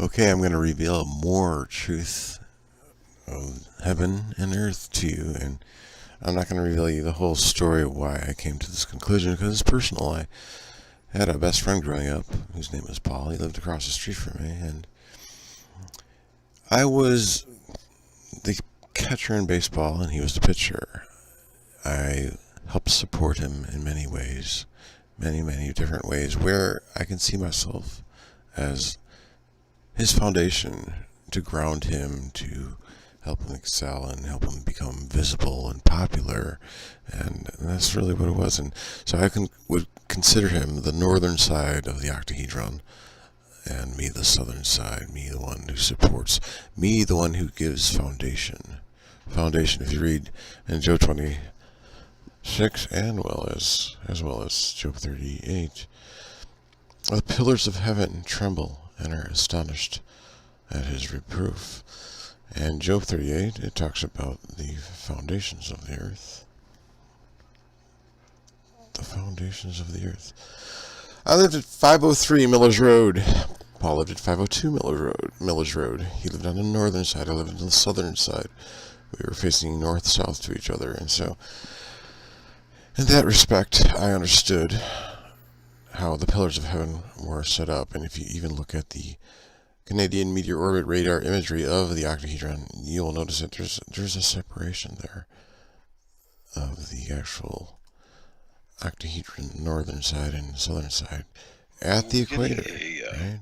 Okay, I'm going to reveal more truth of heaven and earth to you, and I'm not going to reveal you the whole story of why I came to this conclusion because it's personal. I had a best friend growing up whose name was Paul. He lived across the street from me, and I was the catcher in baseball, and he was the pitcher. I helped support him in many ways, many different ways, where I can see myself as his foundation to ground him, to help him excel and help him become visible and popular, and that's really what it was. And so would consider him the northern side of the octahedron, and me the southern side, me the one who supports, me the one who gives foundation. Foundation, if you read in Job 26 and as well as Job 38, the pillars of heaven tremble and are astonished at his reproof. And Job 38, it talks about the foundations of the earth. The foundations of the earth. I lived at 503 Miller's Road. Paul lived at 502 Miller's Road. He lived on the northern side. I lived on the southern side. We were facing north-south to each other. And so, in that respect, I understood how the pillars of heaven were set up. And if you even look at the Canadian Meteor Orbit Radar imagery of the octahedron, you'll notice that there's a separation there of the actual octahedron, northern side and southern side, at the equator. Right?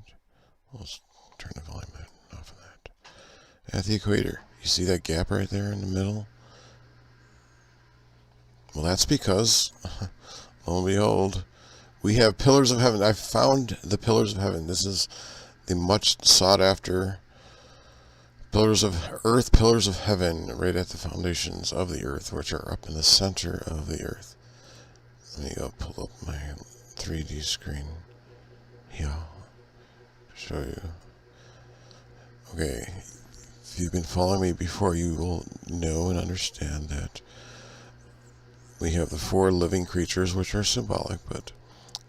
Let's turn the volume off of that. At the equator, you see that gap right there in the middle? Well, that's because, lo and behold, we have pillars of heaven. I found the pillars of heaven. This is the much sought after pillars of earth, pillars of heaven, right at the foundations of the earth, which are up in the center of the earth. Let me go pull up my 3D screen here to show you. Okay, if you've been following me before, you will know and understand that we have the four living creatures, which are symbolic, but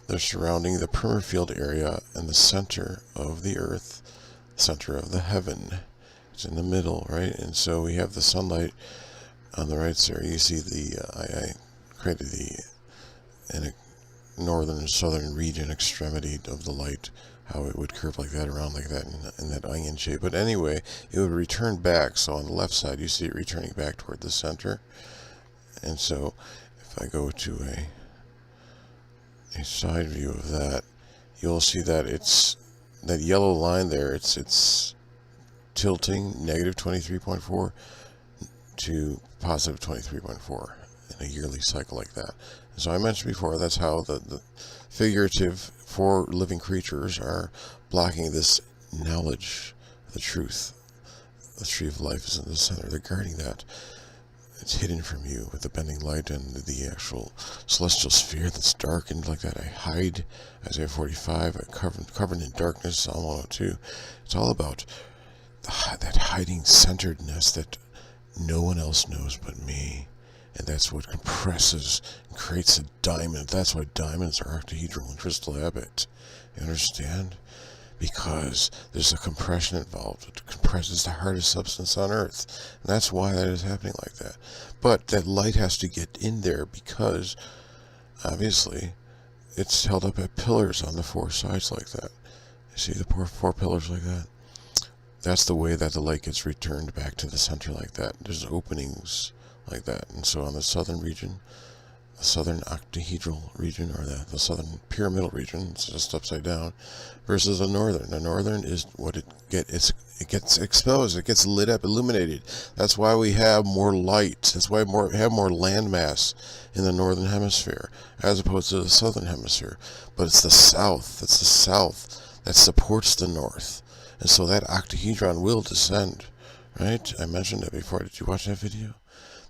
they're surrounding the perimeter field area and the center of the earth, center of the heaven. It's in the middle, right? And so we have the sunlight on the right there. You see I created in a northern and southern region extremity of the light, how it would curve like that, around like that, in that onion shape. But anyway, it would return back. So on the left side, you see it returning back toward the center. And so if I go to a side view of that, you'll see that it's that yellow line there. It's tilting negative 23.4 to positive 23.4 in a yearly cycle like that. And so I mentioned before, that's how the figurative four living creatures are blocking this knowledge, the truth. The tree of life is in the center. They're guarding that. It's hidden from you with the bending light and the actual celestial sphere that's darkened like that. I hide, Isaiah 45, covered in darkness, Psalm 102. It's all about that hiding centeredness that no one else knows but me. And that's what compresses and creates a diamond. That's why diamonds are octahedral and crystal habit. You understand? Because there's a compression involved. It compresses the hardest substance on Earth. And that's why that is happening like that. But that light has to get in there because, obviously, it's held up at pillars on the four sides like that. You see the four pillars like that? That's the way that the light gets returned back to the center like that. There's openings like that. And so on the southern region, the southern octahedral region, or the southern pyramidal region, it's just upside down, versus the northern. The northern is what it gets exposed, it gets lit up, illuminated. That's why we have more light. That's why we have more landmass in the northern hemisphere as opposed to the southern hemisphere. But it's the south. It's the south that supports the north, and so that octahedron will descend. Right? I mentioned it before. Did you watch that video?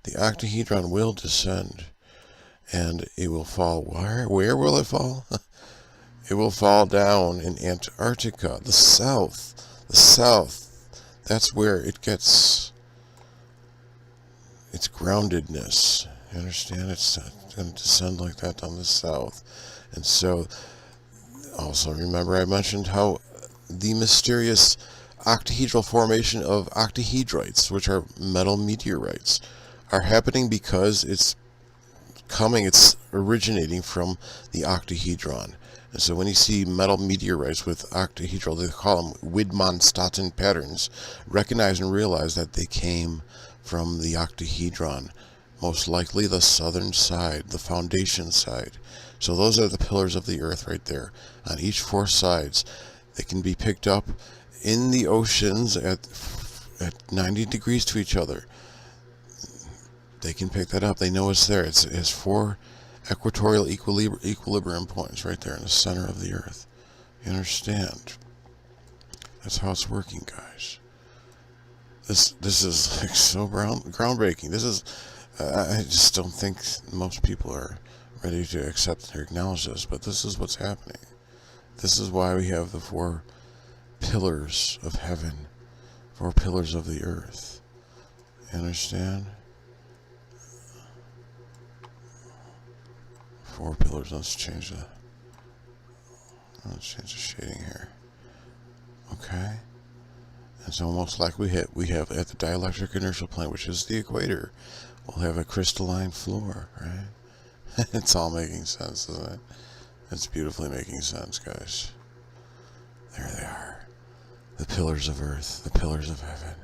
The octahedron will descend. And it will fall where? Where will it fall? It will fall down in Antarctica, the south. The south. That's where it gets its groundedness. You understand? It's going to descend like that down the south. And so, also remember I mentioned how the mysterious octahedral formation of octahedrites, which are metal meteorites, are happening because it's originating from the octahedron. And so when you see metal meteorites with octahedral, they call them Widmanstätten patterns, recognize and realize that they came from the octahedron, most likely the southern side, the foundation side. So those are the pillars of the earth right there. On each four sides, they can be picked up in the oceans at 90 degrees to each other. They can pick that up. They know it's there. It has four equatorial equilibrium points right there in the center of the earth. You understand? That's how it's working, guys. This is like so groundbreaking. This is I just don't think most people are ready to accept or acknowledge this, but this is what's happening. This is why we have the four pillars of heaven, four pillars of the earth. You understand? Four pillars. Let's change the shading here. Okay. And so most likely we have at the dielectric inertial plane, which is the equator, we'll have a crystalline floor, right? It's all making sense, isn't it? It's beautifully making sense, guys. There they are. The pillars of earth, the pillars of heaven.